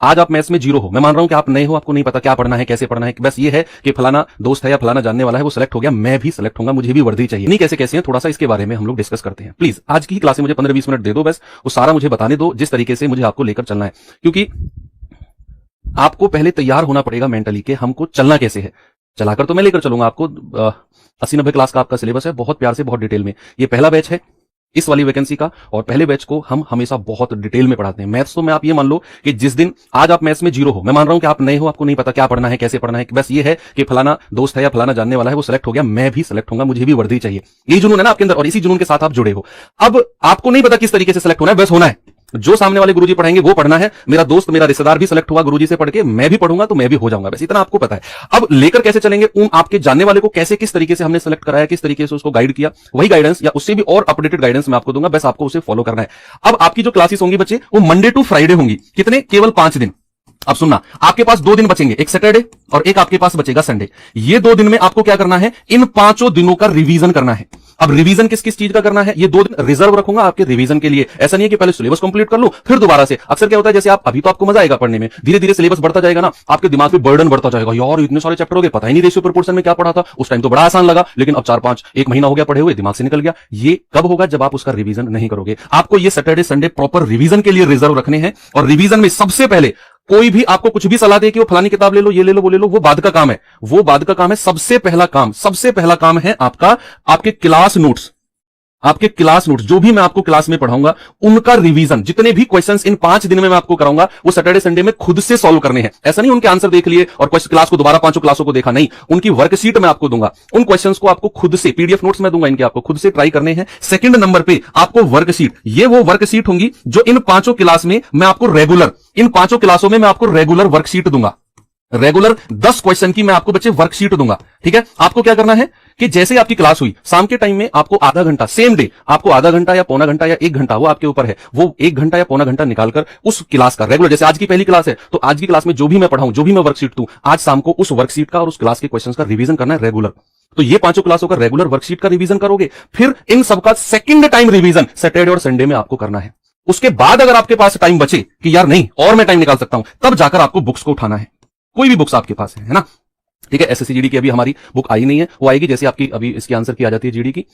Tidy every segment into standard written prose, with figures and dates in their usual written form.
आज आप मैथ्स में जीरो हो, मैं मान रहा हूं कि आप नए हो, आपको नहीं पता क्या पढ़ना है, कैसे पढ़ना है, बस ये है कि फलाना दोस्त है या फलाना जानने वाला है वो सिलेक्ट हो गया, मैं भी सिलेक्ट होऊंगा, मुझे भी वर्दी चाहिए। नहीं कैसे कैसे हैं, थोड़ा सा इसके बारे में हम लोग डिस्कस करते हैं। प्लीज आज की क्लास में मुझे 15-20 मिनट दे दो, बस वो सारा मुझे बताने दो जिस तरीके से मुझे आपको लेकर चलना है, क्योंकि आपको पहले तैयार होना पड़ेगा मेंटली कि हमको चलना कैसे है। चलाकर तो मैं लेकर चलूंगा आपको, 80-90 क्लास का आपका सिलेबस है, बहुत प्यार से बहुत डिटेल में। ये पहला बैच है इस वाली वैकेंसी का, और पहले बैच को हम हमेशा बहुत डिटेल में पढ़ाते हैं। मैथ्स तो मैं आप ये मान लो कि जिस दिन आज आप मैथ्स में जीरो हो, मैं मान रहा हूं कि आप नए हो, आपको नहीं पता क्या पढ़ना है, कैसे पढ़ना है, बस ये है कि फलाना दोस्त है या फलाना जानने वाला है वो सिलेक्ट हो गया, मैं भी सिलेक्ट होऊंगा, मुझे भी वर्दी चाहिए। यही जुनून है ना आपके अंदर, और इसी जुनून के साथ आप जुड़े हो। अब आपको नहीं पता किस तरीके से सिलेक्ट होना है, बस होना है। जो सामने वाले गुरुजी पढ़ाएंगे वो पढ़ना है। मेरा दोस्त, मेरा रिश्तेदार भी सिलेक्ट हुआ गुरुजी से पढ़ के, मैं भी पढ़ूंगा तो मैं भी हो जाऊंगा, बस इतना आपको पता है। अब लेकर कैसे चलेंगे, आपके जानने वाले को कैसे, किस तरीके से हमने सिलेक्ट कराया, किस तरीके से उसको गाइड किया, वही गाइडेंस या उससे भी और अपडेटेड गाइडेंस मैं आपको दूंगा, बस आपको उसे फॉलो करना है। अब आपकी जो क्लासेस होंगी बच्चे, वो मंडे टू फ्राइडे होंगी। कितने? केवल 5 दिन। अब सुनना, आपके पास 2 दिन बचेंगे, एक सैटरडे और एक आपके पास बचेगा संडे। ये 2 दिन में आपको क्या करना है, इन 5 दिनों का रिवीजन करना है। अब रिवीजन किस किस चीज का करना है, ये 2 दिन रिजर्व रखूंगा आपके रिवीजन के लिए। ऐसा नहीं है कि पहले सिलेबस कंप्लीट कर लो फिर दोबारा से। अक्सर क्या होता है, जैसे आप अभी तो आपको मजा आएगा पढ़ने में, धीरे धीरे सिलेबस बढ़ता जाएगा ना, आपके दिमाग पे बर्डन बढ़ता जाएगा, यार इतने सारे चैप्टर हो गए, पता ही नहीं रेशियो प्रोपोर्शन में क्या पढ़ा था, उस टाइम तो बड़ा आसान लगा, लेकिन अब 4-5 1 महीना हो गया पढ़े हुए, दिमाग से निकल गया। ये कब होगा, जब आप उसका रिवीजन नहीं करोगे। आपको ये सैटरडे संडे प्रॉपर रिवीजन के लिए रिजर्व रखने हैं, और रिवीजन में सबसे पहले कोई भी आपको कुछ भी सलाह दे कि वो फलानी किताब ले लो, ये ले लो, वो ले लो, वो बाद का काम है। वो बाद का काम है। सबसे पहला काम है आपका, आपके क्लास नोट्स, आपके क्लास नोट्स जो भी मैं आपको क्लास में पढ़ाऊंगा उनका रिवीजन। जितने भी क्वेश्चंस इन 5 दिन में मैं आपको कराऊंगा वो सैटरडे संडे में खुद से सॉल्व करने हैं। ऐसा नहीं उनके आंसर देख लिए और क्लास को दोबारा 5 क्लासों को देखा, नहीं, उनकी वर्कशीट मैं आपको दूंगा। उन क्वेश्चंस को आपको खुद से, पीडीएफ नोट्स मैं दूंगा इनके, आपको खुद से ट्राई करने हैं। सेकंड नंबर पे आपको वर्कशीट, ये वो वर्कशीट होंगी जो इन 5 क्लास में मैं आपको रेगुलर, इन 5 क्लासों में मैं आपको रेगुलर वर्कशीट दूंगा। रेगुलर 10 क्वेश्चन की मैं आपको बच्चे वर्कशीट दूंगा। ठीक है, आपको क्या करना है कि जैसे आपकी क्लास हुई शाम के टाइम में, आपको आधा घंटा, सेम डे आपको आधा घंटा या पौना घंटा या 1 घंटा, वो आपके ऊपर है, वो 1 घंटा या पौना घंटा निकालकर उस क्लास का रेगुलर, जैसे आज की पहली क्लास है तो आज की क्लास में जो भी मैं पढ़ाऊं, जो भी मैं वर्कशीट दूं, आज शाम को उस वर्कशीट का और उस क्लास के क्वेश्चन का रिवीजन करना है रेगुलर। तो ये 5 क्लासों का रेगुलर वर्कशीट का रिवीजन करोगे, फिर इन सबका सेकंड टाइम रिवीजन सैटरडे और संडे में आपको करना है। उसके बाद अगर आपके पास टाइम बचे कि यार नहीं और मैं टाइम निकाल सकता हूं, तब जाकर आपको बुक्स को उठाना है। कोई भी बुक्स आपके पास है ना, ठीक है। एसएससी जीडी की अभी हमारी बुक आई नहीं है, वो आएगी जैसे आपकी अभी इसकी आंसर की आ जाती है जीडी की,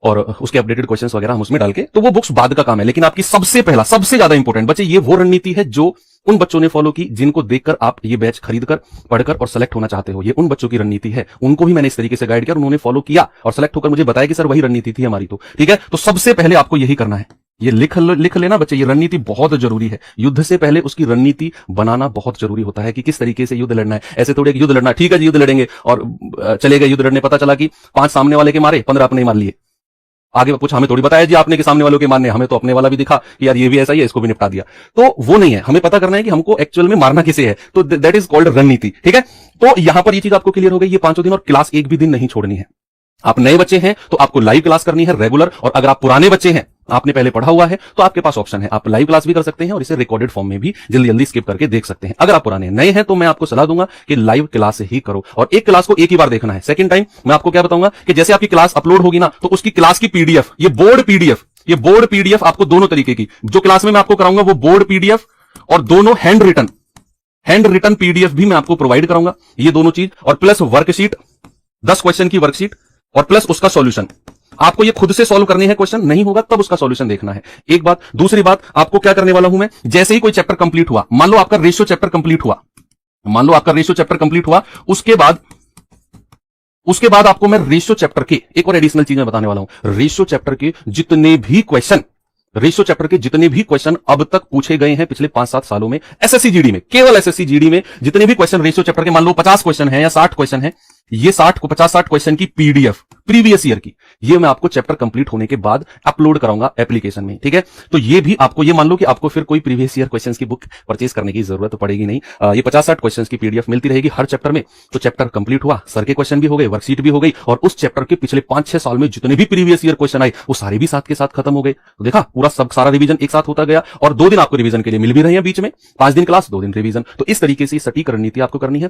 और उसके अपडेटेड क्वेश्चंस वगैरह हम उसमें डाल के, तो वो बुक्स बाद का काम है। लेकिन आपकी सबसे पहला, सबसे ज्यादा इंपॉर्टेंट बच्चे, ये वो रणनीति है जो उन बच्चों ने फॉलो की जिनको देखकर आप ये बैच खरीदकर, पढ़कर और सेलेक्ट होना चाहते हो। ये उन बच्चों की रणनीति है, उनको भी मैंने इस तरीके से गाइड किया, उन्होंने फॉलो किया और सेलेक्ट होकर मुझे बताया कि सर वही रणनीति थी हमारी। तो ठीक है, तो सबसे पहले आपको यही करना है। ये लिख लेना बच्चे, ये रणनीति बहुत जरूरी है। युद्ध से पहले उसकी रणनीति बनाना बहुत जरूरी होता है कि किस तरीके से युद्ध लड़ना है। ऐसे थोड़े युद्ध लड़ना, ठीक है जी युद्ध लड़ेंगे और चले गए युद्ध लड़ने, पता चला कि 5 सामने वाले के मारे, 15 अपने मार लिए। आगे कुछ हमें थोड़ी बताया जी आपने कि सामने वालों के मारने, हमें तो अपने वाला भी दिखा कि यार ये भी ऐसा ही है, इसको भी निपटा दिया। तो वो नहीं है, हमें पता करना है कि हमको एक्चुअल में मारना किसे है, तो दैट इज कॉल्ड रणनीति। ठीक है, तो यहां पर ये चीज आपको क्लियर हो गई। ये 5 दिन और क्लास एक भी दिन नहीं छोड़नी है। आप नए बच्चे हैं तो आपको लाइव क्लास करनी है रेगुलर, और अगर आप पुराने बच्चे हैं, आपने पहले पढ़ा हुआ है, तो आपके पास ऑप्शन है, आप लाइव क्लास भी कर सकते हैं और इसे रिकॉर्डेड फॉर्म में भी जल्दी जल्दी स्किप करके देख सकते हैं। अगर आप पुराने नए हैं तो मैं आपको सलाह दूंगा कि लाइव क्लास ही करो, और एक क्लास को एक ही बार देखना है। सेकंड टाइम मैं आपको क्या बताऊंगा कि जैसे आपकी क्लास अपलोड होगी ना, तो उसकी क्लास की पीडीएफ, ये बोर्ड पीडीएफ आपको दोनों तरीके की, जो क्लास में मैं आपको कराऊंगा वो बोर्ड पीडीएफ और दोनों हैंड रिटन पीडीएफ भी मैं आपको प्रोवाइड कराऊंगा। ये दोनों चीज, और प्लस वर्कशीट, 10 क्वेश्चन की वर्कशीट और प्लस उसका सॉल्यूशन। आपको ये खुद से सॉल्व करने हैं, क्वेश्चन नहीं होगा तब उसका सॉल्यूशन देखना है। एक बात। दूसरी बात, आपको क्या करने वाला हूं मैं, जैसे ही कोई चैप्टर कंप्लीट हुआ, मान लो आपका रेशियो चैप्टर कंप्लीट हुआ, उसके बाद आपको मैं रेशियो चैप्टर के एक और एडिशनल चीज मैं बताने वाला हूं। रेशियो चैप्टर के जितने भी क्वेश्चन अब तक पूछे गए हैं पिछले 5-7 सालों में एसएससी जीडी में, केवल एसएससी जीडी में जितने भी क्वेश्चन रेशियो चैप्टर के, मान लो 50 क्वेश्चन है या 60 क्वेश्चन है, ये 50-60 क्वेश्चन की पीडीएफ प्रीवियस ईयर की, ये मैं आपको चैप्टर कंप्लीट होने के बाद अपलोड कराऊंगा एप्लीकेशन में। ठीक है, तो ये भी आपको, ये मान लो कि आपको फिर कोई प्रीवियस ईयर क्वेश्चंस की बुक परचेज करने की जरूरत पड़ेगी नहीं। ये 50-60 क्वेश्चंस की पीडीएफ मिलती रहेगी हर चैप्टर में। तो चैप्टर कंप्लीट हुआ, सर के क्वेश्चन भी हो गए, वर्कशीट भी हो गई, और उस चैप्टर के पिछले 5-6 साल में जितने भी प्रीवियस ईयर क्वेश्चन आए वो सारे भी साथ के साथ खत्म हो गए। तो देखा, पूरा सारा रिवीजन एक साथ होता गया, और 2 दिन आपको रिवीजन के लिए मिल भी रहे हैं बीच में, 5 दिन क्लास 2 दिन रिवीजन। तो इस तरीके से सटीक रणनीति आपको करनी है।